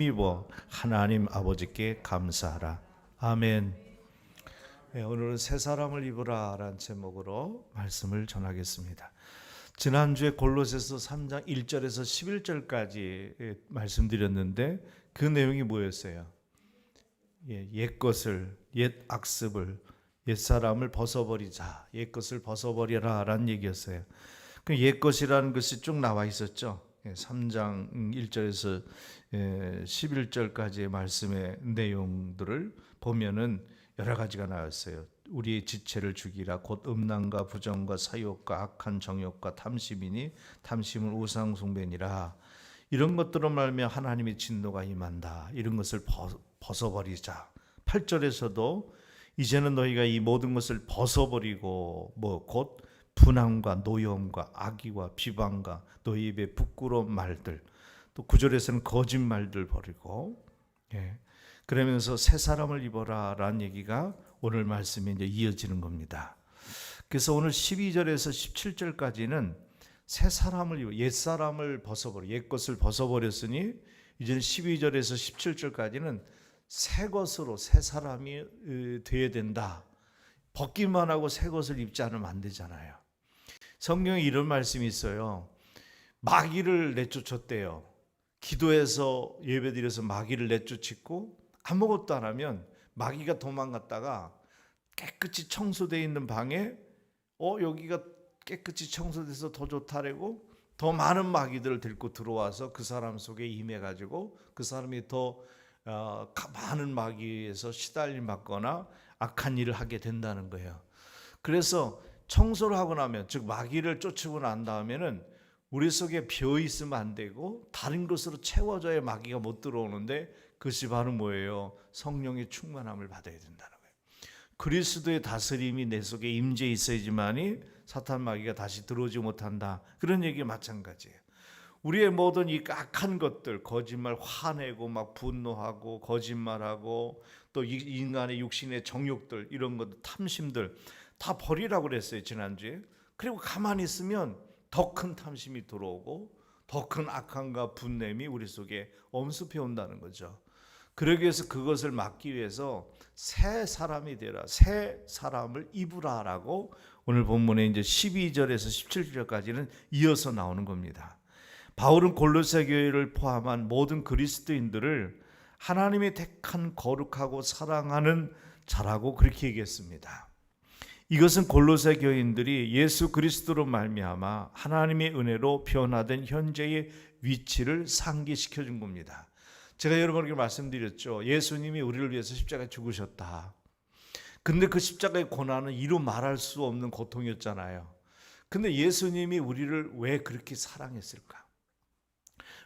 입어 하나님 아버지께 감사하라. 아멘. 네, 오늘은 새 사람을 입으라 라는 제목으로 말씀을 전하겠습니다. 지난주에 골로새서 3장 1절에서 11절까지 말씀드렸는데 그 내용이 뭐였어요? 옛것을, 옛 악습을, 옛사람을 벗어버리자, 옛것을 벗어버려라 라는 얘기였어요. 그 옛것이라는 것이 쭉 나와 있었죠. 3장 1절에서 11절까지의 말씀의 내용들을 보면은 여러 가지가 나왔어요. 우리의 지체를 죽이라. 곧 음란과 부정과 사욕과 악한 정욕과 탐심이니 탐심은 우상 숭배니라. 이런 것들로 말하면 하나님의 진노가 임한다. 이런 것을 벗어버리자. 8절에서도 이제는 너희가 이 모든 것을 벗어버리고 곧 분함과 노여움과 악의와 비방과 너희 입에 부끄러운 말들, 또 9절에서는 거짓말들 버리고, 그러면서 새 사람을 입어라 라는 얘기가 오늘 말씀에 이제 이어지는 겁니다. 그래서 오늘 12절에서 17절까지는 새 사람을 입어, 옛 사람을 벗어버려, 옛 것을 벗어버렸으니 이제는 12절에서 17절까지는 새 것으로 새 사람이 되어야 된다. 벗기만 하고 새 것을 입지 않으면 안 되잖아요. 성경에 이런 말씀이 있어요. 마귀를 내쫓았대요. 기도해서 예배드려서 마귀를 내쫓고 아무것도 안 하면 마귀가 도망갔다가 깨끗이 청소되어 있는 방에 여기가 깨끗이 청소돼서 더 좋다라고 더 많은 마귀들을 데리고 들어와서 그 사람 속에 임해가지고 그 사람이 더 많은 마귀에서 시달림 받거나 악한 일을 하게 된다는 거예요. 그래서 청소를 하고 나면, 즉 마귀를 쫓고 난 다음에는 우리 속에 비어 있으면 안 되고 다른 것으로 채워져야 마귀가 못 들어오는데, 그것이 바로 뭐예요? 성령의 충만함을 받아야 된다는 거예요. 그리스도의 다스림이 내 속에 임재 있어야지만이 사탄 마귀가 다시 들어오지 못한다. 그런 얘기가 마찬가지예요. 우리의 모든 이 악한 것들, 거짓말, 화내고 막 분노하고 거짓말하고 또 인간의 육신의 정욕들, 이런 것들, 탐심들 다 버리라고 그랬어요, 지난주에. 그리고 가만히 있으면 더 큰 탐심이 들어오고 더 큰 악함과 분냄이 우리 속에 엄습해 온다는 거죠. 그러기 위해서 그것을 막기 위해서 새 사람이 되라, 새 사람을 입으라라고 오늘 본문에 이제 12절에서 17절까지는 이어서 나오는 겁니다. 바울은 골로새 교회를 포함한 모든 그리스도인들을 하나님의 택한 거룩하고 사랑하는 자라고 그렇게 얘기했습니다. 이것은 골로새 교인들이 예수 그리스도로 말미암아 하나님의 은혜로 변화된 현재의 위치를 상기시켜 준 겁니다. 제가 여러분에게 말씀드렸죠. 예수님이 우리를 위해서 십자가에 죽으셨다. 근데 그 십자가의 고난은 이루 말할 수 없는 고통이었잖아요. 근데 예수님이 우리를 왜 그렇게 사랑했을까?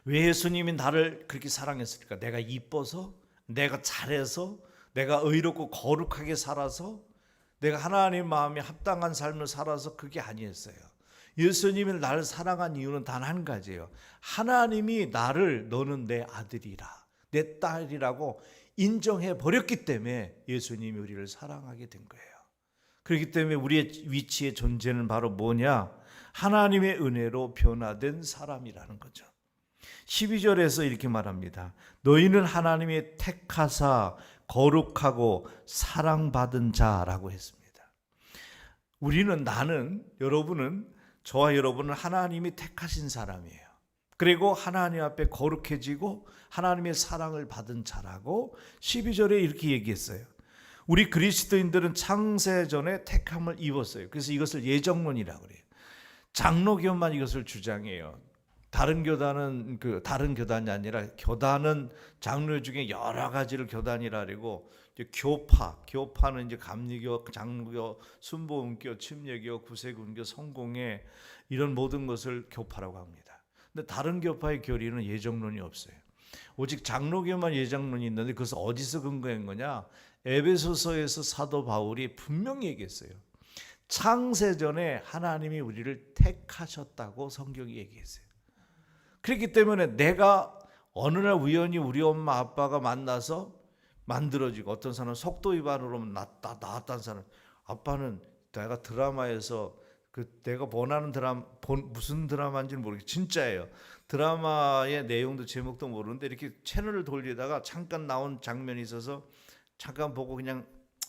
왜 예수님이 나를 그렇게 사랑했을까? 내가 이뻐서? 내가 잘해서? 내가 의롭고 거룩하게 살아서? 내가 하나님 마음에 합당한 삶을 살아서? 그게 아니었어요. 예수님이 나를 사랑한 이유는 단 한 가지예요. 하나님이 나를 너는 내 아들이라, 내 딸이라고 인정해 버렸기 때문에 예수님이 우리를 사랑하게 된 거예요. 그렇기 때문에 우리의 위치의 존재는 바로 뭐냐? 하나님의 은혜로 변화된 사람이라는 거죠. 12절에서 이렇게 말합니다. 너희는 하나님의 택하사 거룩하고 사랑받은 자라고 했습니다. 나는, 여러분은, 저와 여러분은 하나님이 택하신 사람이에요. 그리고 하나님 앞에 거룩해지고 하나님의 사랑을 받은 자라고 12절에 이렇게 얘기했어요. 우리 그리스도인들은 창세전에 택함을 입었어요. 그래서 이것을 예정론이라고 그래요. 장로교만 이것을 주장해요. 다른 교단이 아니라 교단은 장로 중에 여러 가지를 교단이라 그러고, 이제 교파는 이제 감리교, 장로교, 순복음교, 침례교, 구세군교, 성공회, 이런 모든 것을 교파라고 합니다. 근데 다른 교파의 교리는 예정론이 없어요. 오직 장로교만 예정론이 있는데 그것을 어디서 근거한 거냐? 에베소서에서 사도 바울이 분명히 얘기했어요. 창세전에 하나님이 우리를 택하셨다고 성경이 얘기했어요. 그렇기 때문에 내가 어느 날 우연히 우리 엄마 아빠가 만나서 만들어지고, 어떤 사람은 속도 위반으로 나왔다는 사람, 아빠는 내가 드라마에서 내가 원하는 무슨 드라마인지는 모르겠어요. 진짜예요. 드라마의 내용도 제목도 모르는데 이렇게 채널을 돌리다가 잠깐 나온 장면이 있어서 잠깐 보고 그냥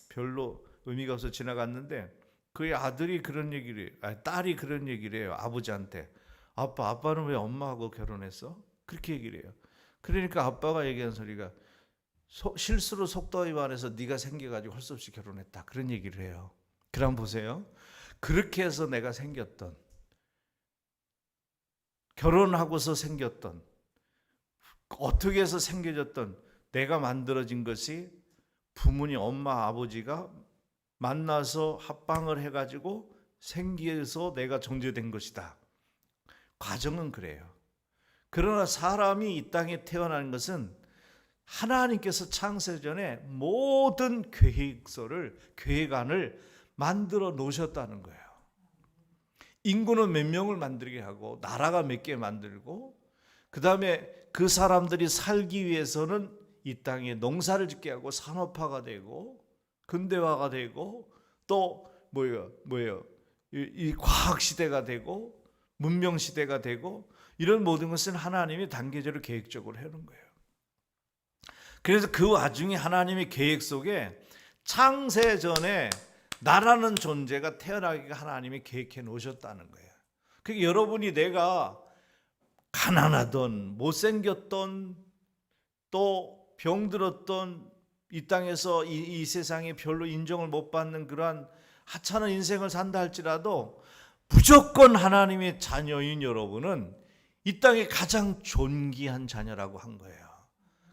별로 의미가 없어 지나갔는데, 그의 아들이 그런 얘기를 해요. 딸이 그런 얘기를 해요. 아버지한테. 아빠는 왜 엄마하고 결혼했어? 그렇게 얘기를 해요. 그러니까 아빠가 얘기한 소리가, 실수로 속도 위반해서 네가 생겨가지고 할 수 없이 결혼했다, 그런 얘기를 해요. 그럼 보세요. 그렇게 해서 내가 생겼던, 결혼하고서 생겼던, 어떻게 해서 생겨졌던 내가 만들어진 것이 부모님, 엄마, 아버지가 만나서 합방을 해가지고 생기해서 내가 존재된 것이다. 과정은 그래요. 그러나 사람이 이 땅에 태어나는 것은 하나님께서 창세전에 모든 계획안을 만들어 놓으셨다는 거예요. 인구는 몇 명을 만들게 하고 나라가 몇 개 만들고, 그 다음에 그 사람들이 살기 위해서는 이 땅에 농사를 짓게 하고 산업화가 되고 근대화가 되고 또 이 과학 시대가 되고 문명 시대가 되고, 이런 모든 것은 하나님이 단계적으로 계획적으로 해놓은 거예요. 그래서 그 와중에 하나님의 계획 속에 창세전에 나라는 존재가 태어나기가 하나님이 계획해 놓으셨다는 거예요. 그러니까 여러분이 내가 가난하던 못생겼던 또 병들었던 이 땅에서 이 세상에 별로 인정을 못 받는 그러한 하찮은 인생을 산다 할지라도 무조건 하나님의 자녀인 여러분은 이 땅에 가장 존귀한 자녀라고 한 거예요.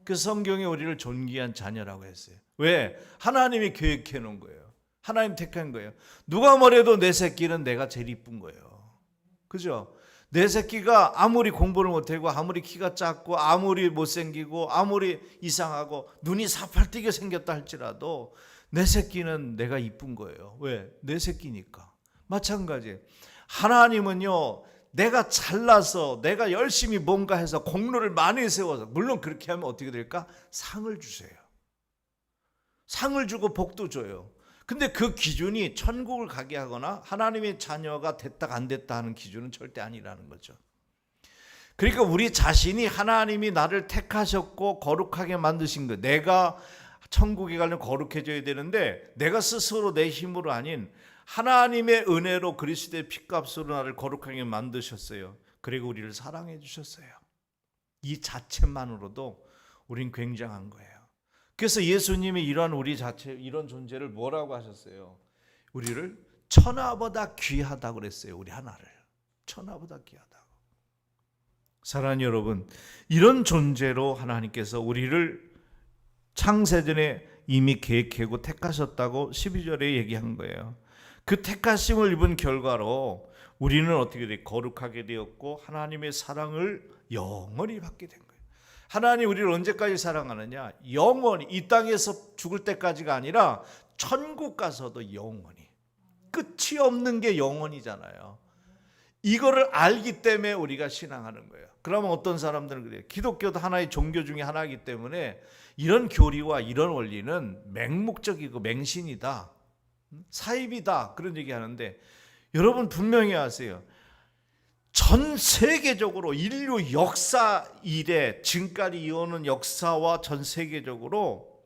그 성경에 우리를 존귀한 자녀라고 했어요. 왜? 하나님이 계획해 놓은 거예요. 하나님 택한 거예요. 누가 뭐래도 내 새끼는 내가 제일 이쁜 거예요. 그죠? 내 새끼가 아무리 공부를 못하고 아무리 키가 작고 아무리 못생기고 아무리 이상하고 눈이 사팔 뛰게 생겼다 할지라도 내 새끼는 내가 이쁜 거예요. 왜? 내 새끼니까. 마찬가지. 하나님은요, 내가 잘나서 내가 열심히 뭔가 해서 공로를 많이 세워서, 물론 그렇게 하면 어떻게 될까? 상을 주세요. 상을 주고 복도 줘요. 근데 그 기준이 천국을 가게 하거나 하나님의 자녀가 됐다 안 됐다 하는 기준은 절대 아니라는 거죠. 그러니까 우리 자신이 하나님이 나를 택하셨고 거룩하게 만드신 것, 내가 천국에 가려면 거룩해져야 되는데 내가 스스로 내 힘으로 아닌 하나님의 은혜로 그리스도의 피값으로 나를 거룩하게 만드셨어요. 그리고 우리를 사랑해 주셨어요. 이 자체만으로도 우린 굉장한 거예요. 그래서 예수님이 이런 우리 자체, 이런 존재를 뭐라고 하셨어요? 우리를 천하보다 귀하다고 그랬어요. 우리 하나를 천하보다 귀하다고. 사랑하는 여러분, 이런 존재로 하나님께서 우리를 창세전에 이미 계획하고 택하셨다고 12절에 얘기한 거예요. 그 택하심을 입은 결과로 우리는 어떻게 돼? 거룩하게 되었고 하나님의 사랑을 영원히 받게 된 거예요. 하나님 우리를 언제까지 사랑하느냐? 영원히, 이 땅에서 죽을 때까지가 아니라 천국 가서도 영원히. 끝이 없는 게 영원이잖아요. 이거를 알기 때문에 우리가 신앙하는 거예요. 그러면 어떤 사람들은 그래요. 기독교도 하나의 종교 중에 하나이기 때문에 이런 교리와 이런 원리는 맹목적이고 맹신이다, 사입이다, 그런 얘기 하는데, 여러분 분명히 아세요. 전 세계적으로 인류 역사 이래 지금까지 이어오는 역사와 전 세계적으로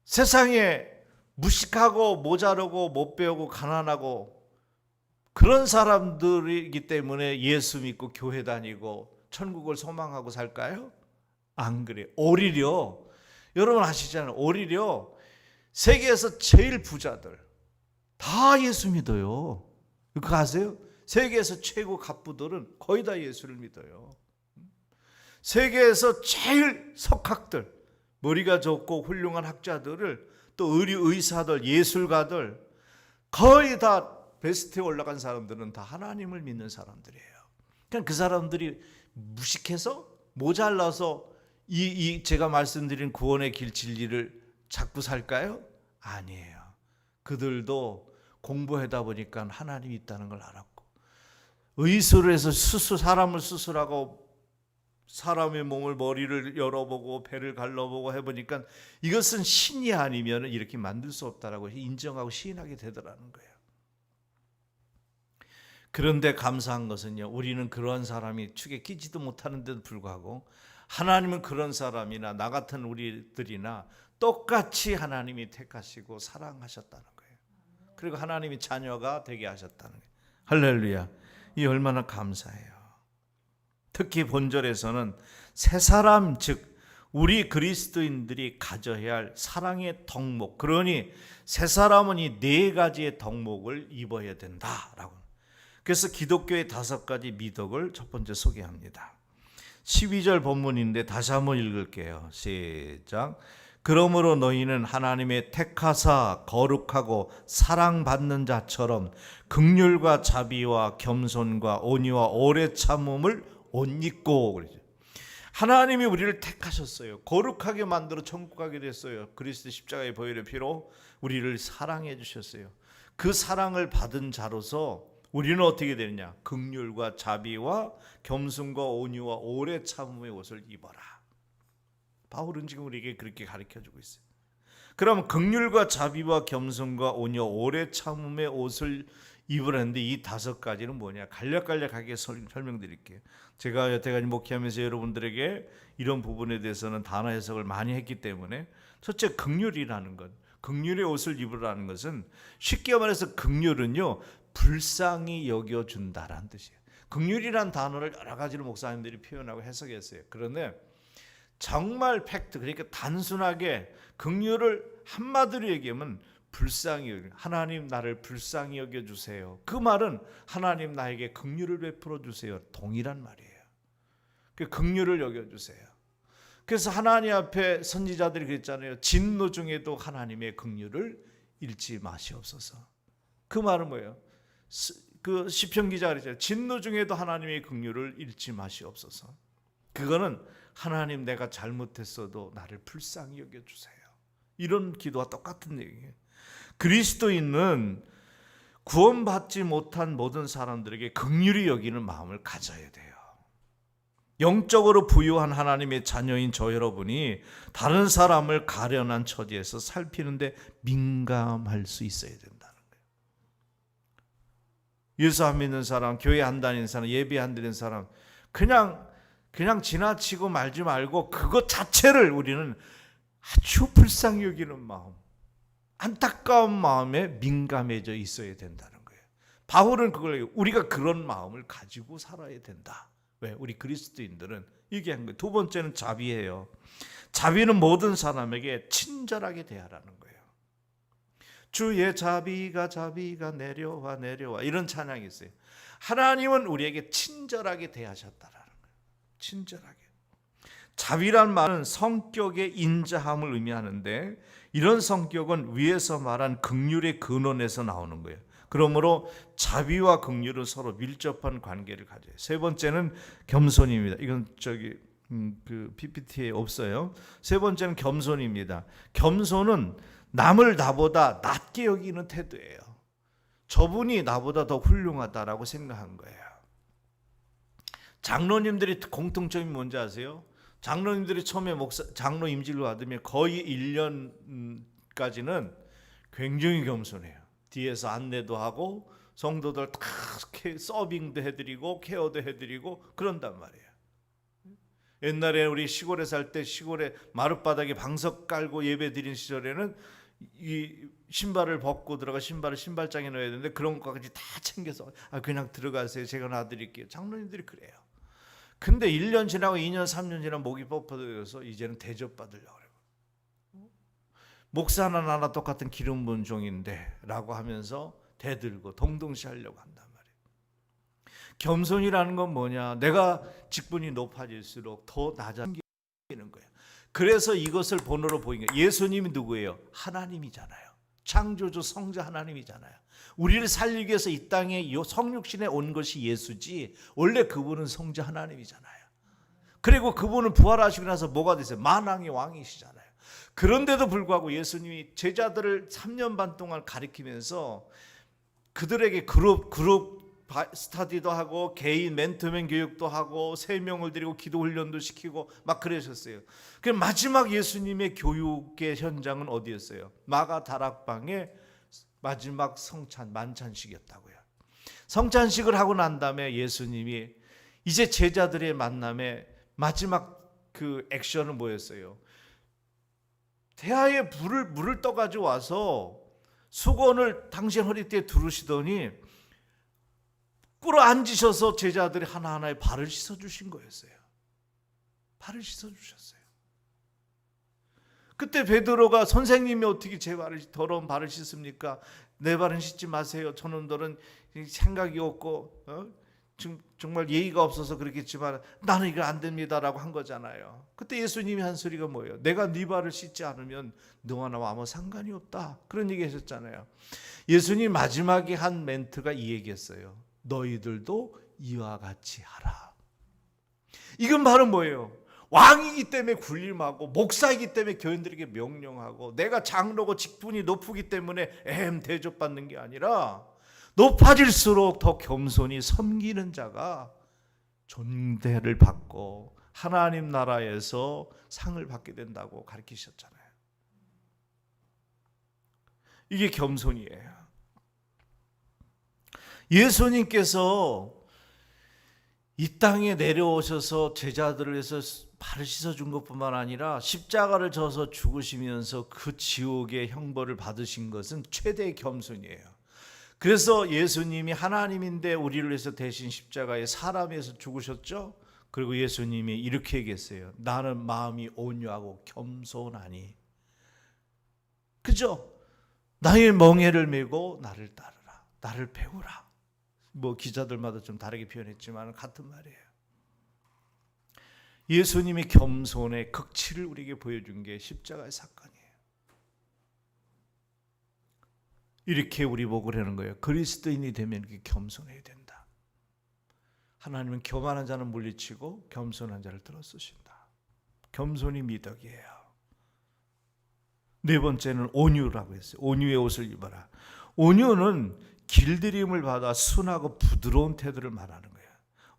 세상에 무식하고 모자르고 못 배우고 가난하고 그런 사람들이기 때문에 예수 믿고 교회 다니고 천국을 소망하고 살까요? 안 그래요. 오히려 여러분 아시잖아요. 오히려 세계에서 제일 부자들 다 예수 믿어요. 그거 아세요? 세계에서 최고 갑부들은 거의 다 예수를 믿어요. 세계에서 제일 석학들, 머리가 좋고 훌륭한 학자들을, 또 의사들, 예술가들, 거의 다 베스트에 올라간 사람들은 다 하나님을 믿는 사람들이에요. 그러니까 그 사람들이 무식해서 모자라서 이 제가 말씀드린 구원의 길 진리를 자꾸 살까요? 아니에요. 그들도 공부하다 보니까 하나님이 있다는 걸 알았고, 의술을 해서 사람을 수술하고 사람의 몸을, 머리를 열어보고 배를 갈라보고 해보니까 이것은 신이 아니면 이렇게 만들 수 없다라고 인정하고 시인하게 되더라는 거예요. 그런데 감사한 것은요, 우리는 그러한 사람이 축에 끼지도 못하는데도 불구하고 하나님은 그런 사람이나 나 같은 우리들이나 똑같이 하나님이 택하시고 사랑하셨다는 거예요. 그리고 하나님이 자녀가 되게 하셨다는 거예요. 할렐루야. 이 얼마나 감사해요. 특히 본절에서는 새 사람, 즉 우리 그리스도인들이 가져야 할 사랑의 덕목, 그러니 새 사람은 이 네 가지의 덕목을 입어야 된다라고. 그래서 기독교의 5가지 미덕을 첫 번째 소개합니다. 12절 본문인데 다시 한번 읽을게요. 시작. 그러므로 너희는 하나님의 택하사 거룩하고 사랑받는 자처럼 긍휼과 자비와 겸손과 온유와 오래 참음을 옷 입고. 그러죠. 하나님이 우리를 택하셨어요. 거룩하게 만들어 천국 가게 됐어요. 그리스도 십자가의 보혈의 피로 우리를 사랑해 주셨어요. 그 사랑을 받은 자로서 우리는 어떻게 되느냐? 긍휼과 자비와 겸손과 온유와 오래 참음의 옷을 입어라. 바울은 지금 우리에게 그렇게 가르쳐주고 있어요. 그럼 긍휼과 자비와 겸손과 온유와 오래 참음의 옷을 입으라는데 이 5가지는 뭐냐? 간략하게 설명드릴게요. 제가 여태까지 목회하면서 여러분들에게 이런 부분에 대해서는 단어 해석을 많이 했기 때문에, 첫째, 긍휼이라는 것, 긍휼의 옷을 입으라는 것은 쉽게 말해서 긍휼은요, 불쌍히 여겨준다라는 뜻이에요. 긍휼이란 단어를 여러 가지로 목사님들이 표현하고 해석했어요. 그런데 정말 팩트, 그러니까 단순하게 긍휼을 한마디로 얘기하면 불쌍히 여겨, 하나님 나를 불쌍히 여겨주세요. 그 말은 하나님 나에게 긍휼을 베풀어 주세요. 동일한 말이에요. 그 긍휼을 여겨주세요. 그래서 하나님 앞에 선지자들이 그랬잖아요. 진노 중에도 하나님의 긍휼을 잃지 마시옵소서. 그 말은 뭐예요? 그 시편 기자가 그랬잖아요. 진노 중에도 하나님의 긍휼을 잃지 마시옵소서. 그거는 하나님 내가 잘못했어도 나를 불쌍히 여겨주세요. 이런 기도와 똑같은 얘기예요. 그리스도인은 구원받지 못한 모든 사람들에게 긍휼히 여기는 마음을 가져야 돼요. 영적으로 부유한 하나님의 자녀인 저 여러분이 다른 사람을 가련한 처지에서 살피는데 민감할 수 있어야 된다는 거예요. 예수 안 믿는 사람, 교회 안 다니는 사람, 예배 안 드리는 사람 그냥 지나치고 말지 말고 그것 자체를 우리는 아주 불쌍히 여기는 마음, 안타까운 마음에 민감해져 있어야 된다는 거예요. 바울은 그걸 우리가 그런 마음을 가지고 살아야 된다. 왜? 우리 그리스도인들은 얘기한 거예요. 2번째는 자비예요. 자비는 모든 사람에게 친절하게 대하라는 거예요. 주의 자비가 내려와 이런 찬양이 있어요. 하나님은 우리에게 친절하게 대하셨다라는 거예요. 친절하게. 자비란 말은 성격의 인자함을 의미하는데 이런 성격은 위에서 말한 긍휼의 근원에서 나오는 거예요. 그러므로 자비와 긍휼은 서로 밀접한 관계를 가져요. 3번째는 겸손입니다. 이건 그 PPT에 없어요. 3번째는 겸손입니다. 겸손은 남을 나보다 낮게 여기는 태도예요. 저분이 나보다 더 훌륭하다라고 생각한 거예요. 장로님들이 공통점이 뭔지 아세요? 장로님들이 처음에 장로 임직을 받으면 거의 1년까지는 굉장히 겸손해요. 뒤에서 안내도 하고 성도들 다 서빙도 해드리고 케어도 해드리고 그런단 말이에요. 옛날에 우리 시골에 살 때 시골에 마룻바닥에 방석 깔고 예배 드린 시절에는 이 신발을 벗고 들어가 신발을 신발장에 넣어야 되는데 그런 것까지 다 챙겨서 그냥 들어가세요. 제가 놔드릴게요. 장로님들이 그래요. 근데 1년 지나고 2년 3년 지나고 목이 뻣뻣해져서 이제는 대접받으려고 그래요. 목사는 하나 똑같은 기름 부은 종인데 라고 하면서 대들고 동동시 하려고 한단 말이에요. 겸손이라는 건 뭐냐? 내가 직분이 높아질수록 더 낮아지는 거예요. 그래서 이것을 본으로 보인 거예요. 예수님이 누구예요? 하나님이잖아요. 창조주 성자 하나님이잖아요. 우리를 살리기 위해서 이 땅에 성육신에 온 것이 예수지 원래 그분은 성자 하나님이잖아요. 그리고 그분은 부활하시고 나서 뭐가 되세요? 만왕의 왕이시잖아요. 그런데도 불구하고 예수님이 제자들을 3년 반 동안 가르치면서 그들에게 그룹 스터디도 하고 개인 멘토맨 교육도 하고 세명을 드리고 기도 훈련도 시키고 막 그러셨어요. 그 마지막 예수님의 교육의 현장은 어디였어요? 마가 다락방의 마지막 성찬 만찬식이었다고요. 성찬식을 하고 난 다음에 예수님이 이제 제자들의 만남에 마지막 그 액션은 뭐였어요? 대야에 물을 떠가지고 와서 수건을 당신 허리띠에 두르시더니 꿇어 앉으셔서 제자들이 하나하나의 발을 씻어주신 거였어요. 발을 씻어주셨어요. 그때 베드로가 선생님이 어떻게 제 더러운 발을 씻습니까? 내 발은 씻지 마세요. 저놈들은 생각이 없고 정말 예의가 없어서 그렇겠지만 나는 이거 안 됩니다라고 한 거잖아요. 그때 예수님이 한 소리가 뭐예요? 내가 네 발을 씻지 않으면 너와 나와 아무 상관이 없다. 그런 얘기 하셨잖아요. 예수님 마지막에 한 멘트가 이 얘기였어요. 너희들도 이와 같이 하라. 이건 바로 뭐예요? 왕이기 때문에 군림하고 목사이기 때문에 교인들에게 명령하고 내가 장로고 직분이 높기 때문에 대접받는 게 아니라 높아질수록 더 겸손히 섬기는 자가 존대를 받고 하나님 나라에서 상을 받게 된다고 가르치셨잖아요. 이게 겸손이에요. 예수님께서 이 땅에 내려오셔서 제자들을 위해서 발을 씻어준 것뿐만 아니라 십자가를 져서 죽으시면서 그 지옥의 형벌을 받으신 것은 최대의 겸손이에요. 그래서 예수님이 하나님인데 우리를 위해서 대신 십자가에 사람에서 죽으셨죠. 그리고 예수님이 이렇게 얘기했어요. 나는 마음이 온유하고 겸손하니. 그죠? 나의 멍에를 메고 나를 따르라. 나를 배우라. 뭐 기자들마다 좀 다르게 표현했지만 같은 말이에요. 예수님이 겸손의 극치를 우리에게 보여준 게 십자가의 사건이에요. 이렇게 우리 보고 그러는 거예요. 그리스도인이 되면 이렇게 겸손해야 된다. 하나님은 교만한 자는 물리치고 겸손한 자를 들어 쓰신다. 겸손이 미덕이에요. 네 번째는 온유라고 했어요. 온유의 옷을 입어라. 온유는 길들임을 받아 순하고 부드러운 태도를 말하는 거예요.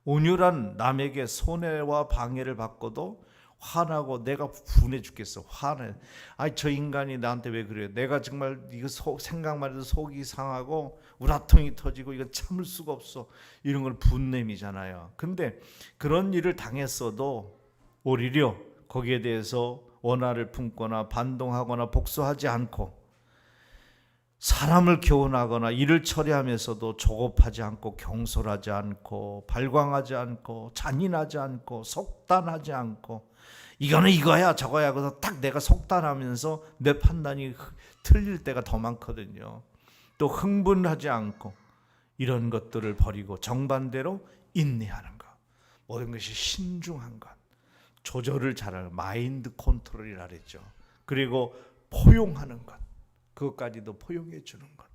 온유란 남에게 손해와 방해를 받고도 화나고 내가 분해 죽겠어. 화내. 저 인간이 나한테 왜 그래요? 내가 정말 이거 생각만 해도 속이 상하고 우라통이 터지고 이거 참을 수가 없어. 이런 걸 분냄이잖아요. 근데 그런 일을 당했어도 오히려 거기에 대해서 원한을 품거나 반동하거나 복수하지 않고 사람을 교훈하거나 일을 처리하면서도 조급하지 않고 경솔하지 않고 발광하지 않고 잔인하지 않고 속단하지 않고 이거는 이거야 저거야 그래서 딱 내가 속단하면서 내 판단이 틀릴 때가 더 많거든요. 또 흥분하지 않고 이런 것들을 버리고 정반대로 인내하는 것, 모든 것이 신중한 것, 조절을 잘하는 마인드 컨트롤이라 그랬죠. 그리고 포용하는 것, 그것까지도 포용해 주는 것,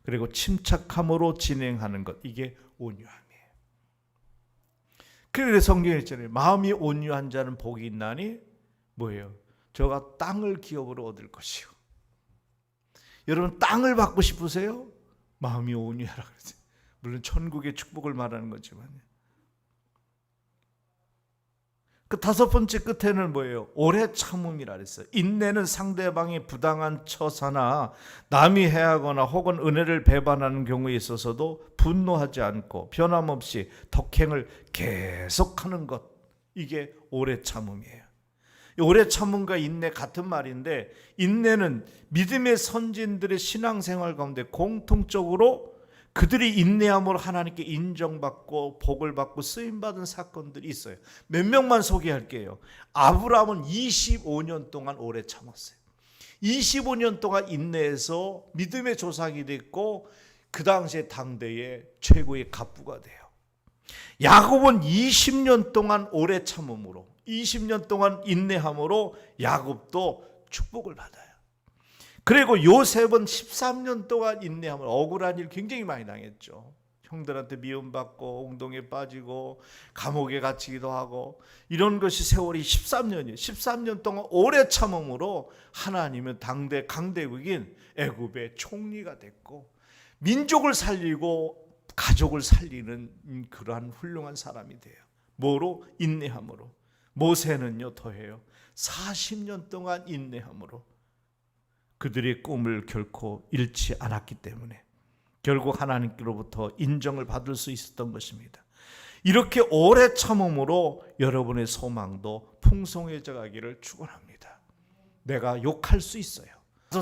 그리고 침착함으로 진행하는 것, 이게 온유함이에요. 그래서 성경에 있잖아요. 마음이 온유한 자는 복이 있나니 뭐예요? 저가 땅을 기업으로 얻을 것이요. 여러분 땅을 받고 싶으세요? 마음이 온유하라 그러죠. 물론 천국의 축복을 말하는 거지만 그 다섯 번째 끝에는 뭐예요? 오래 참음이라 그랬어요. 인내는 상대방이 부당한 처사나 남이 해하거나 혹은 은혜를 배반하는 경우에 있어서도 분노하지 않고 변함없이 덕행을 계속하는 것, 이게 오래 참음이에요. 오래 참음과 인내 같은 말인데 인내는 믿음의 선진들의 신앙생활 가운데 공통적으로 그들이 인내함으로 하나님께 인정받고 복을 받고 쓰임받은 사건들이 있어요. 몇 명만 소개할게요. 아브라함은 25년 동안 오래 참았어요. 25년 동안 인내해서 믿음의 조상이 됐고 그 당시에 당대의 최고의 갑부가 돼요. 야곱은 20년 동안 오래 참음으로 20년 동안 인내함으로 야곱도 축복을 받아요. 그리고 요셉은 13년 동안 인내함을, 억울한 일 굉장히 많이 당했죠. 형들한테 미움받고 웅동에 빠지고 감옥에 갇히기도 하고 이런 것이 세월이 13년이에요. 13년 동안 오래 참음으로 하나님은 당대 강대국인 애굽의 총리가 됐고 민족을 살리고 가족을 살리는 그러한 훌륭한 사람이 돼요. 뭐로? 인내함으로. 모세는요 더해요. 40년 동안 인내함으로 그들의 꿈을 결코 잃지 않았기 때문에 결국 하나님께로부터 인정을 받을 수 있었던 것입니다. 이렇게 오래 참음으로 여러분의 소망도 풍성해져 가기를 축원합니다. 내가 욕할 수 있어요. 나도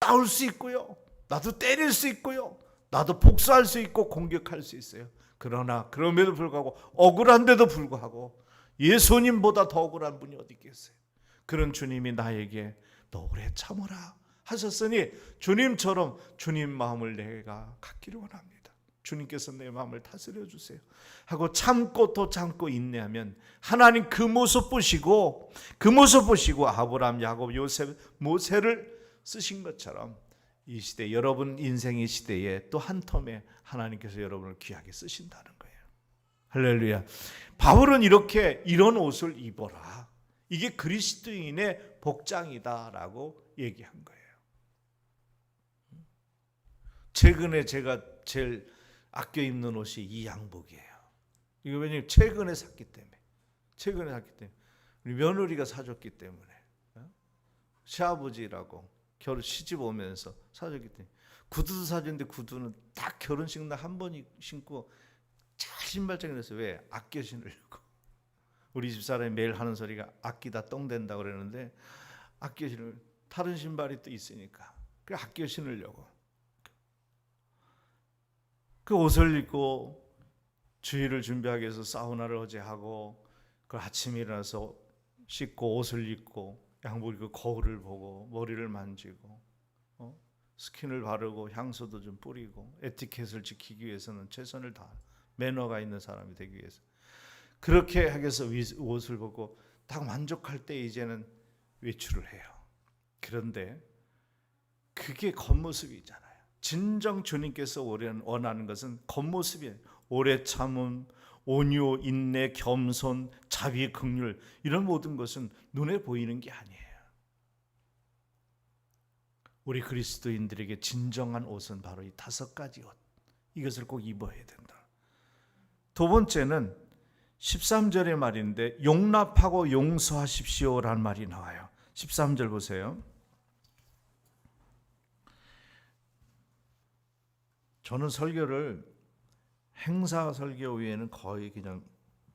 싸울 수 있고요. 나도 때릴 수 있고요. 나도 복수할 수 있고 공격할 수 있어요. 그러나 그럼에도 불구하고 억울한데도 불구하고 예수님보다 더 억울한 분이 어디 있겠어요. 그런 주님이 나에게 너 오래 참으라 하셨으니 주님처럼 주님 마음을 내가 갖기를 원합니다. 주님께서 내 마음을 다스려 주세요 하고 참고 또 참고 인내하면 하나님 그 모습 보시고 아브라함, 야곱, 요셉, 모세를 쓰신 것처럼 이 시대, 여러분 인생의 시대에 또 한 텀에 하나님께서 여러분을 귀하게 쓰신다는 거예요. 할렐루야. 바울은 이런 옷을 입어라. 이게 그리스도인의 복장이다라고 얘기한 거예요. 최근에 제가 제일 아껴 입는 옷이 이 양복이에요. 이거 왜냐면 최근에 샀기 때문에 우리 며느리가 사줬기 때문에 시아버지라고 결혼 시집 오면서 사줬기 때문에 구두도 사줬는데 구두는 딱 결혼식 날 한 번 신고 잘 신발장에 넣었어요. 왜? 아껴 신으려고. 우리 집사람이 매일 하는 소리가 아끼다 똥 된다고 그러는데 아껴 신을 다른 신발이 또 있으니까 그 아껴 신으려고 그 옷을 입고 주일을 준비하기 위해서 사우나를 어제 하고 그 아침에 일어나서 씻고 옷을 입고 양복 입고 거울을 보고 머리를 만지고 스킨을 바르고 향수도 좀 뿌리고 에티켓을 지키기 위해서는 최선을 다 매너가 있는 사람이 되기 위해서 그렇게 하기 위해서 옷을 보고 딱 만족할 때 이제는 외출을 해요. 그런데 그게 겉모습이잖아요. 진정 주님께서 원하는 것은 겉모습이에요. 오래 참음, 온유, 인내, 겸손, 자비, 긍휼 이런 모든 것은 눈에 보이는 게 아니에요. 우리 그리스도인들에게 진정한 옷은 바로 이 5가지 옷. 이것을 꼭 입어야 된다. 두 번째는 13절의 말인데 용납하고 용서하십시오라는 말이 나와요. 13절 보세요. 저는 설교를 행사 설교 외에는 거의 그냥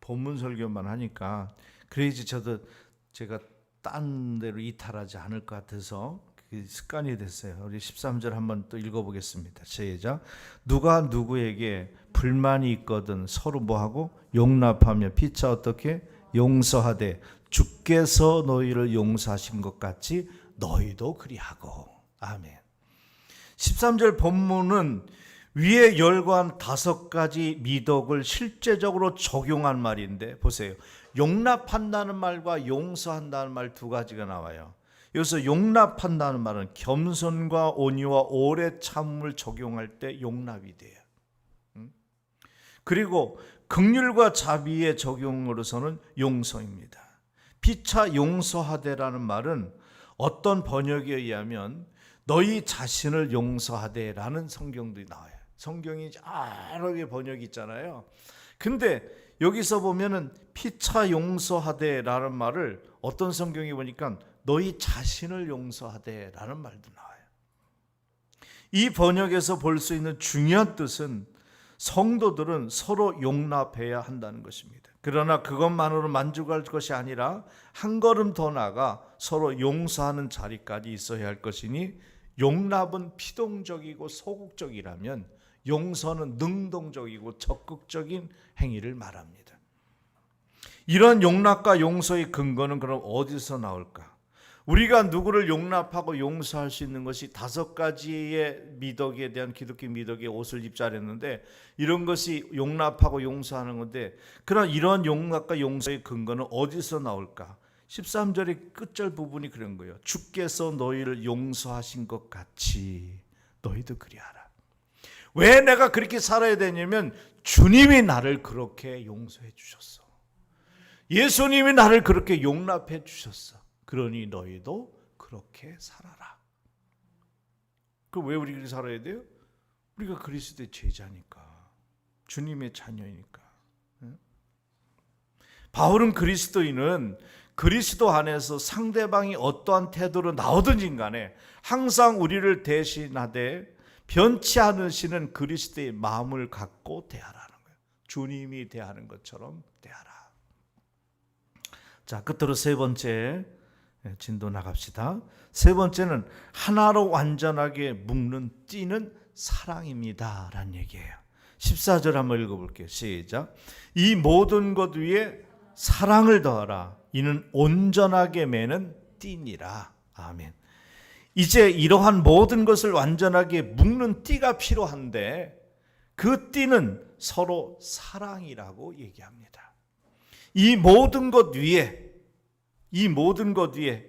본문 설교만 하니까 그래야지 제가 딴 데로 이탈하지 않을 것 같아서 그게 습관이 됐어요. 우리 13절 한번 또 읽어보겠습니다. 시작. 누가 누구에게 불만이 있거든 서로 뭐하고 용납하며 피차 어떻게 용서하되 주께서 너희를 용서하신 것 같이 너희도 그리하고. 아멘. 13절 본문은 위에 열거한 5가지 미덕을 실제적으로 적용한 말인데 보세요. 용납한다는 말과 용서한다는 말 2가지가 나와요. 여기서 용납한다는 말은 겸손과 온유와 오래 참음을 적용할 때 용납이 돼요. 그리고 긍휼과 자비의 적용으로서는 용서입니다. 피차 용서하되라는 말은 어떤 번역에 의하면 너희 자신을 용서하되라는 성경도 나와요. 성경이 여러 개 번역이 있잖아요. 근데 여기서 보면은 피차 용서하되라는 말을 어떤 성경이 보니까 너희 자신을 용서하되라는 말도 나와요. 이 번역에서 볼 수 있는 중요한 뜻은 성도들은 서로 용납해야 한다는 것입니다. 그러나 그것만으로 만족할 것이 아니라 한 걸음 더 나아가 서로 용서하는 자리까지 있어야 할 것이니 용납은 피동적이고 소극적이라면 용서는 능동적이고 적극적인 행위를 말합니다. 이런 용납과 용서의 근거는 그럼 어디서 나올까? 우리가 누구를 용납하고 용서할 수 있는 것이 5가지의 미덕에 대한 기독교 미덕의 옷을 입자라 했는데 이런 것이 용납하고 용서하는 건데 그런 이런 용납과 용서의 근거는 어디서 나올까? 13절의 끝절 부분이 그런 거예요. 주께서 너희를 용서하신 것 같이 너희도 그리하라. 왜 내가 그렇게 살아야 되냐면 주님이 나를 그렇게 용서해 주셨어. 예수님이 나를 그렇게 용납해 주셨어. 그러니 너희도 그렇게 살아라. 그럼 왜 우리 그렇게 살아야 돼요? 우리가 그리스도의 제자니까. 주님의 자녀이니까. 바울은 그리스도인은 그리스도 안에서 상대방이 어떠한 태도로 나오든지 간에 항상 우리를 대신하되 변치 않으시는 그리스도의 마음을 갖고 대하라는 거예요. 주님이 대하는 것처럼 대하라. 자, 끝으로 세 번째 진도 나갑시다. 세 번째는 하나로 완전하게 묶는 띠는 사랑입니다 라는 얘기예요. 14절 한번 읽어볼게요. 시작. 이 모든 것 위에 사랑을 더하라. 이는 온전하게 매는 띠니라. 아멘. 이제 이러한 모든 것을 완전하게 묶는 띠가 필요한데 그 띠는 서로 사랑이라고 얘기합니다. 이 모든 것 위에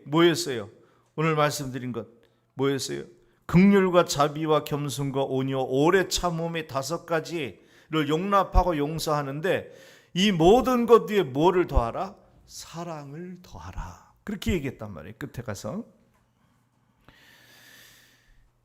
뭐였어요? 오늘 말씀드린 것 뭐였어요? 긍휼과 자비와 겸손과 온유와 오래 참음의 5가지를 용납하고 용서하는데 이 모든 것 위에 뭐를 더하라? 사랑을 더하라. 그렇게 얘기했단 말이에요. 끝에 가서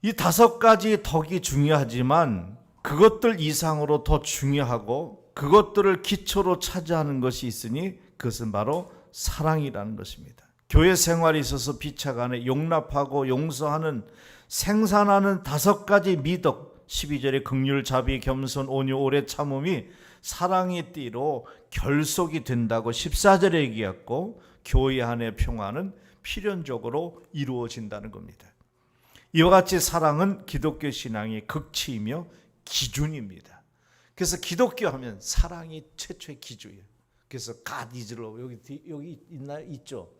이 5가지 덕이 중요하지만 그것들 이상으로 더 중요하고 그것들을 기초로 차지하는 것이 있으니 그것은 바로 사랑이라는 것입니다. 교회 생활에 있어서 비차간에 용납하고 용서하는 생산하는 5가지 미덕 12절에 긍휼, 자비, 겸손, 온유, 오래 참음이 사랑의 띠로 결속이 된다고 14절에 얘기했고 교회 안의 평화는 필연적으로 이루어진다는 겁니다. 이와 같이 사랑은 기독교 신앙의 극치이며 기준입니다. 그래서 기독교 하면 사랑이 최초의 기준이에요. 그래서 God is love 여기 있죠.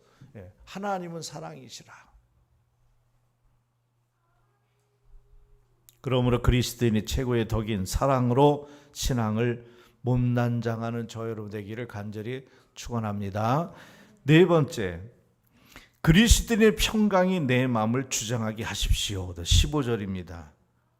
하나님은 사랑이시라. 그러므로 그리스도인의 최고의 덕인 사랑으로 신앙을 몸단장하는 저 여러분 되기를 간절히 축원합니다. 네 번째, 그리스도인의 평강이 내 마음을 주장하게 하십시오. 15절입니다.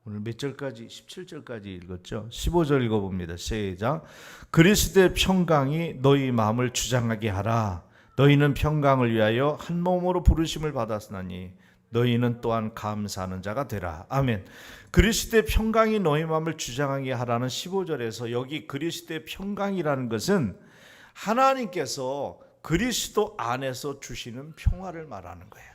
오늘 몇 절까지? 17절까지 읽었죠. 15절 읽어봅니다. 시작. 그리스도의 평강이 너희 마음을 주장하게 하라. 너희는 평강을 위하여 한 몸으로 부르심을 받았으니 너희는 또한 감사하는 자가 되라. 아멘. 그리스도의 평강이 너희 마음을 주장하게 하라는 15절에서 여기 그리스도의 평강이라는 것은 하나님께서 그리스도 안에서 주시는 평화를 말하는 거예요.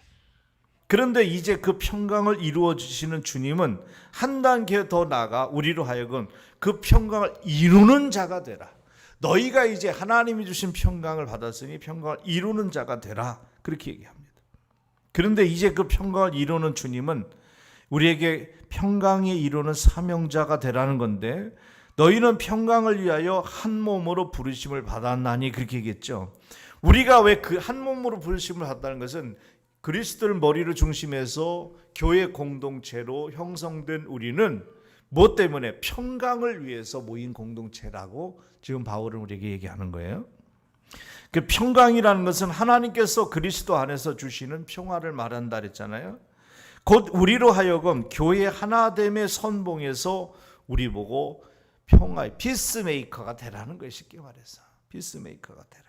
그런데 이제 그 평강을 이루어 주시는 주님은 한 단계 더 나아가 우리로 하여금 그 평강을 이루는 자가 되라. 너희가 이제 하나님이 주신 평강을 받았으니 평강을 이루는 자가 되라. 그렇게 얘기합니다. 그런데 이제 그 평강을 이루는 주님은 우리에게 평강이 이루는 사명자가 되라는 건데 너희는 평강을 위하여 한 몸으로 부르심을 받았나니 그렇게 얘기했죠. 우리가 왜 그 한 몸으로 부르심을 받았다는 것은 그리스도를 머리로 중심해서 교회 공동체로 형성된 우리는 무엇 때문에? 평강을 위해서 모인 공동체라고 지금 바울은 우리에게 얘기하는 거예요. 그 평강이라는 것은 하나님께서 그리스도 안에서 주시는 평화를 말한다 그랬잖아요. 곧 우리로 하여금 교회 하나됨의 선봉에서 우리 보고 평화의 피스메이커가 되라는 거예요. 쉽게 말해서 피스메이커가 되라.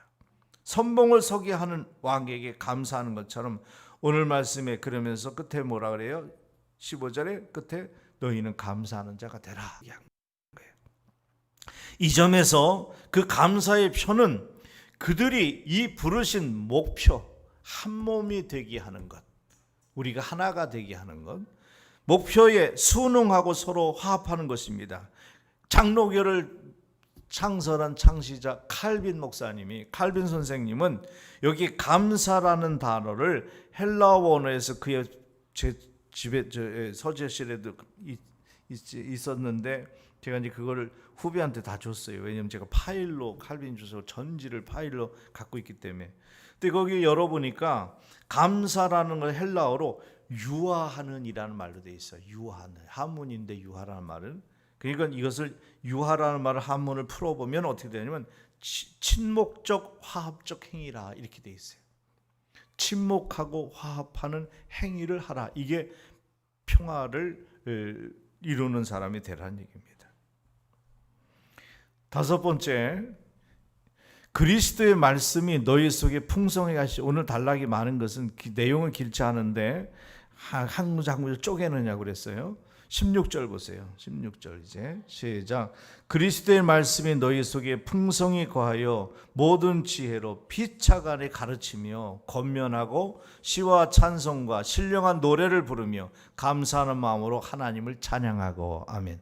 선봉을 서게 하는 왕에게 감사하는 것처럼 오늘 말씀에 그러면서 끝에 뭐라 그래요? 15절에 끝에 너희는 감사하는 자가 되라. 이 점에서 그 감사의 표는 그들이 이 부르신 목표 한 몸이 되게 하는 것, 우리가 하나가 되게 하는 것, 목표에 순응하고 서로 화합하는 것입니다. 장로교를 창설한 창시자 칼빈 목사님이, 칼빈 선생님은 여기 감사라는 단어를 헬라어 원어에서 그의 제 집에 서재실에도 있었는데 제가 이제 그거를 후배한테 다 줬어요. 왜냐면 제가 파일로 칼빈 주소 전지를 파일로 갖고 있기 때문에. 근데 거기 열어보니까 감사라는 걸 헬라어로 유하하는 이라는 말로 돼 있어요. 유하는 한문인데 유하라는 말은, 그러니까 이것을 유하라는 말을 한문을 풀어보면 어떻게 되냐면 친목적 화합적 행위라 이렇게 돼 있어요. 친목하고 화합하는 행위를 하라. 이게 평화를 이루는 사람이 되라는 얘기입니다. 다섯 번째, 그리스도의 말씀이 너희 속에 풍성하게 하시. 오늘 단락이 많은 것은 내용은 길지 않은데 한 구절 쪼개느냐고 그랬어요. 16절 보세요. 16절 이제 시작. 그리스도의 말씀이 너희 속에 풍성히 거하여 모든 지혜로 피차간에 가르치며 권면하고 시와 찬송과 신령한 노래를 부르며 감사하는 마음으로 하나님을 찬양하고. 아멘.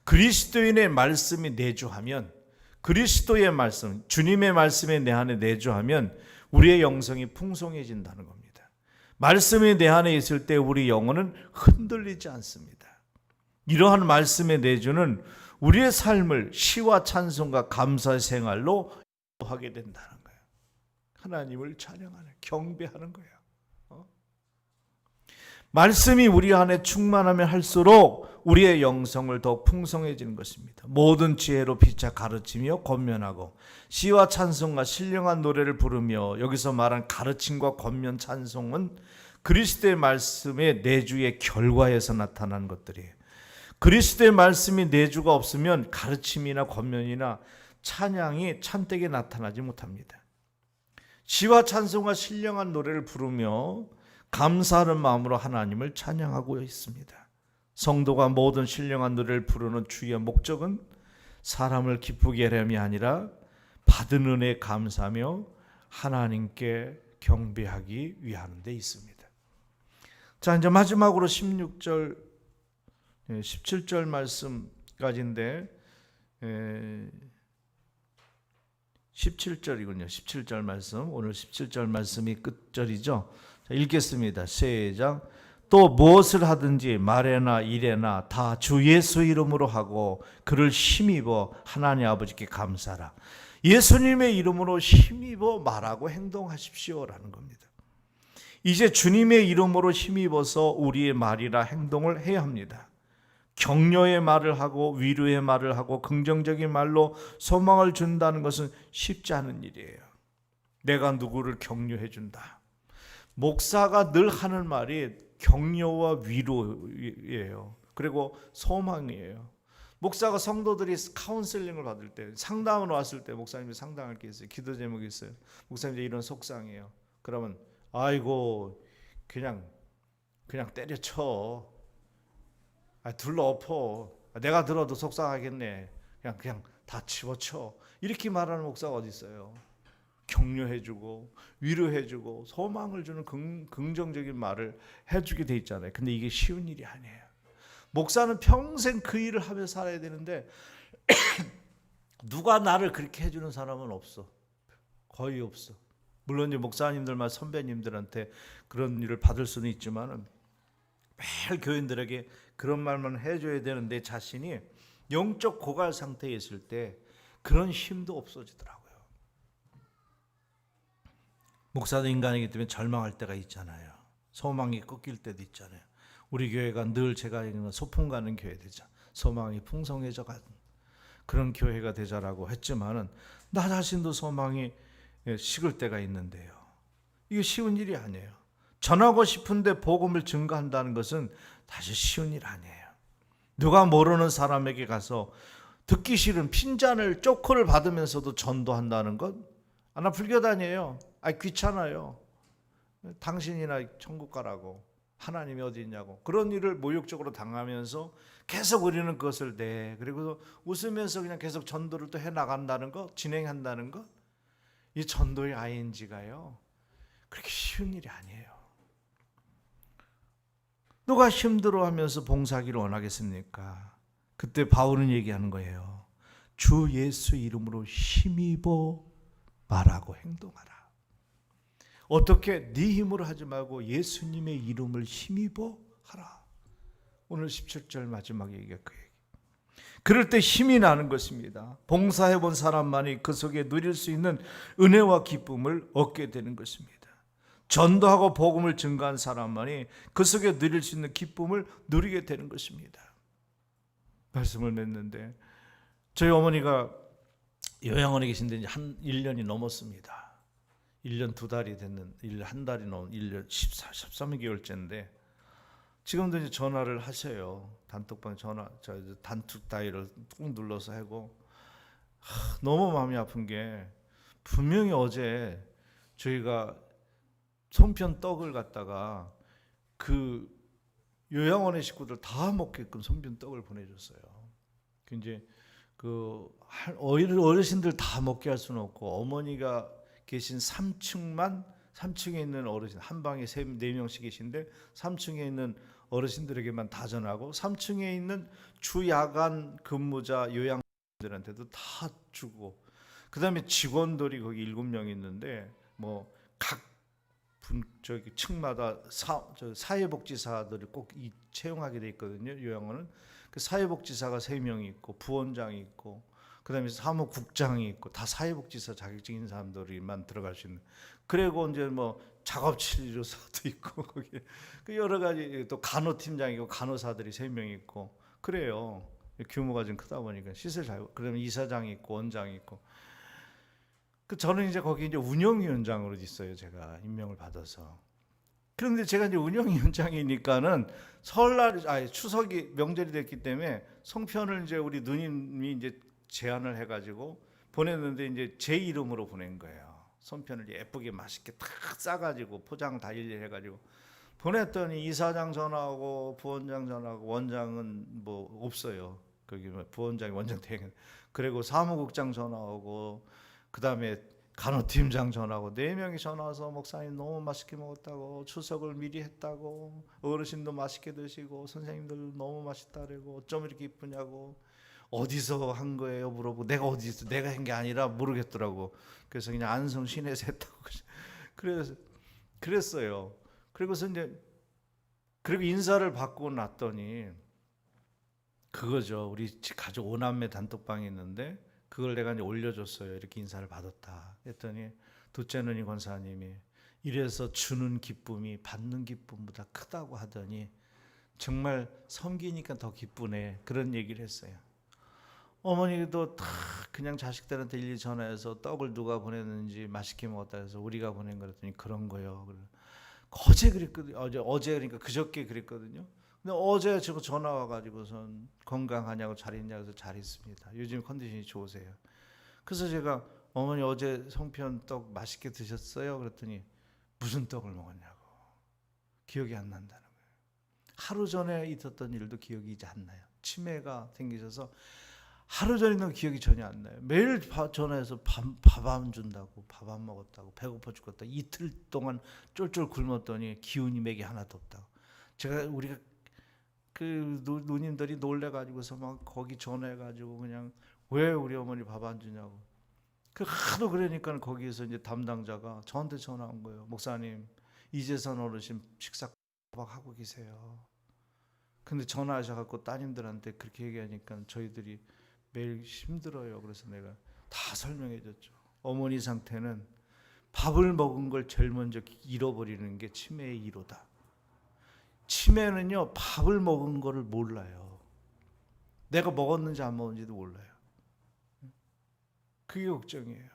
그리스도인의 말씀이 내주하면, 그리스도의 말씀, 주님의 말씀이 내 안에 내주하면 우리의 영성이 풍성해진다는 겁니다. 말씀이 내 안에 있을 때 우리 영혼은 흔들리지 않습니다. 이러한 말씀의 내주는 우리의 삶을 시와 찬송과 감사 생활로 하게 된다는 거예요. 하나님을 찬양하는, 경배하는 거예요. 말씀이 우리 안에 충만하면 할수록 우리의 영성을 더 풍성해지는 것입니다. 모든 지혜로 피차 가르치며 권면하고 시와 찬송과 신령한 노래를 부르며, 여기서 말한 가르침과 권면, 찬송은 그리스도의 말씀의 내주의 결과에서 나타난 것들이에요. 그리스도의 말씀이 내주가 없으면 가르침이나 권면이나 찬양이 참되게 나타나지 못합니다. 시와 찬송과 신령한 노래를 부르며 감사하는 마음으로 하나님을 찬양하고 있습니다. 성도가 모든 신령한 노래를 부르는 주의 목적은 사람을 기쁘게 하려함이 아니라 받은 은혜에 감사하며 하나님께 경배하기 위한 데 있습니다. 자, 이제 마지막으로 16절 17절 말씀까지인데 17절이군요. 17절 말씀, 오늘 17절 말씀이 끝절이죠. 자, 읽겠습니다. 시작. 또 무엇을 하든지 말에나 일에나 다 주 예수 이름으로 하고 그를 힘입어 하나님 아버지께 감사하라. 예수님의 이름으로 힘입어 말하고 행동하십시오라는 겁니다. 이제 주님의 이름으로 힘입어서 우리의 말이나 행동을 해야 합니다. 격려의 말을 하고 위로의 말을 하고 긍정적인 말로 소망을 준다는 것은 쉽지 않은 일이에요. 내가 누구를 격려해 준다. 목사가 늘 하는 말이 격려와 위로예요. 그리고 소망이에요. 목사가 성도들이 카운슬링을 받을 때, 상담을 왔을 때 목사님이 상담할 게 있어요. 기도 제목이 있어요. 목사님 이런 속상해요. 그러면 아이고 그냥 때려쳐. 둘러엎어. 내가 들어도 속상하겠네. 그냥 다 집어쳐. 이렇게 말하는 목사가 어디 있어요? 격려해주고 위로해주고 소망을 주는 긍정적인 말을 해주게 돼 있잖아요. 근데 이게 쉬운 일이 아니에요. 목사는 평생 그 일을 하며 살아야 되는데 누가 나를 그렇게 해주는 사람은 없어. 거의 없어. 물론 이제 목사님들만 선배님들한테 그런 일을 받을 수는 있지만 매일 교인들에게 그런 말만 해줘야 되는 내 자신이 영적 고갈 상태에 있을 때 그런 힘도 없어지더라고요. 목사도 인간이기 때문에 절망할 때가 있잖아요. 소망이 꺾일 때도 있잖아요. 우리 교회가 늘 제가 얘기하는 소풍 가는 교회 되자. 소망이 풍성해져 가는 그런 교회가 되자라고 했지만은 나 자신도 소망이 식을 때가 있는데요. 이게 쉬운 일이 아니에요. 전하고 싶은데 복음을 증거한다는 것은 사실 쉬운 일 아니에요. 누가 모르는 사람에게 가서 듣기 싫은 핀잔을 쪼크를 받으면서도 전도한다는 것? 나 불교단이에요. 귀찮아요. 당신이나 천국 가라고. 하나님이 어디 있냐고. 그런 일을 모욕적으로 당하면서 계속 우리는 그것을 그리고 웃으면서 그냥 계속 전도를 또 해나간다는 것, 진행한다는 것. 이 전도의 ING가요. 그렇게 쉬운 일이 아니에요. 누가 힘들어하면서 봉사하기를 원하겠습니까? 그때 바울은 얘기하는 거예요. 주 예수 이름으로 힘입어 말하고 행동하라. 어떻게 네 힘으로 하지 말고 예수님의 이름을 힘입어 하라. 오늘 17절 마지막 얘기가 그 얘기. 그럴 때 힘이 나는 것입니다. 봉사해본 사람만이 그 속에 누릴 수 있는 은혜와 기쁨을 얻게 되는 것입니다. 전도하고 복음을 증거한 사람만이 그 속에 누릴 수 있는 기쁨을 누리게 되는 것입니다. 말씀을 맺는데 저희 어머니가 요양원에 계신데 이제 한 1년이 넘었습니다. 1년 2달이 됐는 1달이 넘은 1년 13개월째인데 지금도 이제 전화를 하셔요. 단톡방 전화, 단톡 다이얼을 꾹 눌러서 하고 너무 마음이 아픈 게 분명히 어제 저희가 송편 떡을 갖다가 그 요양원의 식구들 다 먹게끔 손빈 떡을 보내줬어요. 이제 어르신들 다 먹게 할 수는 없고 어머니가 계신 3층에 있는 어르신, 한 방에 4명씩 계신데 3층에 있는 어르신들에게만 다 전하고 3층에 있는 주야간 근무자 요양들한테도 다 주고, 그 다음에 직원들이 거기 7명 있는데 각 층마다 사회복지사들을 꼭 채용하게 돼 있거든요. 요양원은 그 사회복지사가 3명이 있고 부원장이 있고 그다음에 사무국장이 있고 다 사회복지사 자격증인 사람들이만 들어갈 수 있는. 그리고 이제 작업치료사도 있고 거기 여러 가지, 또 간호팀장이고 간호사들이 3명이 있고 그래요. 규모가 좀 크다 보니까 시설 그다음에 이사장이 있고 원장이 있고. 저는 이제 거기 이제 운영위원장으로 있어요. 제가 임명을 받아서. 그런데 제가 이제 운영위원장이니까는 추석이 명절이 됐기 때문에 송편을 이제 우리 누님이 이제 제안을 해가지고 보냈는데 이제 제 이름으로 보낸 거예요. 송편을 예쁘게 맛있게 탁 싸가지고 포장 다 일일이 해가지고 보냈더니 이사장 전화하고 부원장 전화하고 원장은 없어요. 거기 부원장이 원장 대행. 그리고 사무국장 전화하고 그 다음에 간호팀장 전화하고 4명이 전화와서 목사님 너무 맛있게 먹었다고, 추석을 미리 했다고, 어르신도 맛있게 드시고 선생님들 너무 맛있다 그러고 어쩜 이렇게 이쁘냐고, 어디서 한 거예요 물어보고 내가 어디서 내가 한 게 아니라 모르겠더라고. 그래서 그냥 안성 시내에서 했다고. 그랬어요. 그리고서 이제 그리고 인사를 받고 났더니 그거죠. 우리 가족 5남매 단톡방이 있는데 그걸 내가 이제 올려줬어요. 이렇게 인사를 받았다 했더니 둘째 누님 권사님이 이래서 주는 기쁨이 받는 기쁨보다 크다고 하더니 정말 섬기니까 더 기쁘네, 그런 얘기를 했어요. 어머니도 다 그냥 자식들한테 일일이 전화해서 떡을 누가 보냈는지 맛있게 먹었다 해서 우리가 보낸 거랬더니 그런 거요. 어제 그랬거든요. 어제 그러니까 그저께 그랬거든요. 근데 어제 저 전화 와가지고선 건강하냐고 잘 있냐고 해서 잘 있습니다. 요즘 컨디션이 좋으세요. 그래서 제가 어머니 어제 송편 떡 맛있게 드셨어요? 그랬더니 무슨 떡을 먹었냐고 기억이 안 난다는 거예요. 하루 전에 있었던 일도 기억이 이제 안 나요. 치매가 생기셔서 하루 전에는 기억이 전혀 안 나요. 매일 전화해서 밥 안 준다고, 밥 안 먹었다고, 배고파 죽겠다, 이틀 동안 쫄쫄 굶었더니 기운이 맥이 하나도 없다고. 우리가 그 누님들이 놀래가지고서 막 거기 전화해가지고 그냥 왜 우리 어머니 밥 안 주냐고. 하도 그러니까 거기에서 이제 담당자가 저한테 전화 온 거예요. 목사님, 이재선 어르신 식사 하고 계세요. 근데 전화하셔갖고 따님들한테 그렇게 얘기하니까 저희들이 매일 힘들어요. 그래서 내가 다 설명해 줬죠. 어머니 상태는 밥을 먹은 걸 제일 먼저 잃어버리는 게 치매의 1호다. 치매는요, 밥을 먹은 거를 몰라요. 내가 먹었는지 안 먹었는지도 몰라요. 그게 걱정이에요.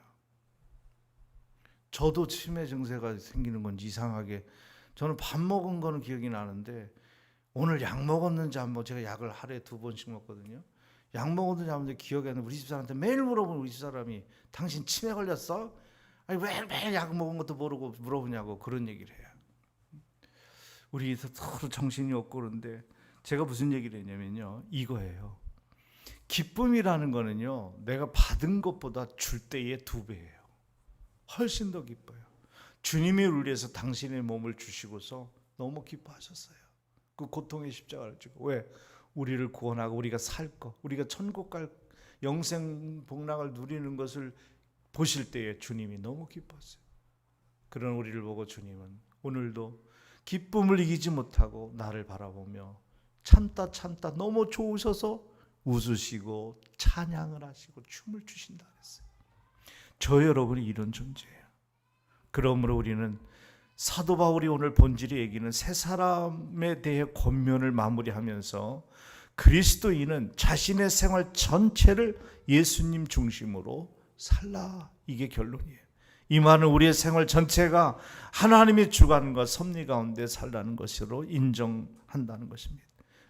저도 치매 증세가 생기는 건지 이상하게 저는 밥 먹은 거는 기억이 나는데 오늘 약 먹었는지 안 먹었는지, 제가 약을 하루에 2번씩 먹거든요. 약 먹었는지 안 먹었는지 기억이 안 나요. 우리 집사람한테 매일 물어보는 우리 집사람이 당신 치매 걸렸어? 아니 왜 매일 약 먹은 것도 모르고 물어보냐고 그런 얘기를 해요. 우리 서로 정신이 없고 그런데 제가 무슨 얘기를 했냐면요, 이거예요. 기쁨이라는 거는요, 내가 받은 것보다 줄 때의 2배예요. 훨씬 더 기뻐요. 주님이 우리 위해서 당신의 몸을 주시고서 너무 기뻐하셨어요. 그 고통의 십자가를 지고. 왜? 우리를 구원하고 우리가 살 것, 우리가 천국 갈 영생 복락을 누리는 것을 보실 때에 주님이 너무 기뻤어요. 그런 우리를 보고 주님은 오늘도 기쁨을 이기지 못하고 나를 바라보며 참다 너무 좋으셔서 웃으시고 찬양을 하시고 춤을 추신다 그랬어요. 저 여러분이 이런 존재예요. 그러므로 우리는 사도 바울이 오늘 본질의 얘기는 새 사람에 대해 권면을 마무리하면서 그리스도인은 자신의 생활 전체를 예수님 중심으로 살라, 이게 결론이에요. 이 말은 우리의 생활 전체가 하나님의 주관과 섭리 가운데 살라는 것으로 인정한다는 것입니다.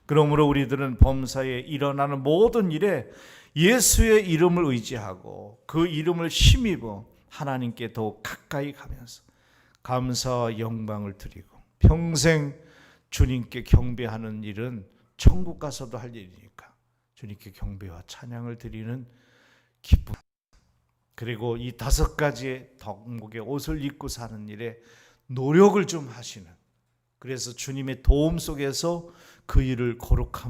그러므로 우리들은 범사에 일어나는 모든 일에 예수의 이름을 의지하고 그 이름을 힘입어 하나님께 더욱 가까이 가면서 감사와 영광을 드리고 평생 주님께 경배하는 일은 천국 가서도 할 일이니까 주님께 경배와 찬양을 드리는 기쁨, 그리고 이 5가지의 덕목의 옷을 입고 사는 일에 노력을 좀 하시는, 그래서 주님의 도움 속에서 그 일을 거룩함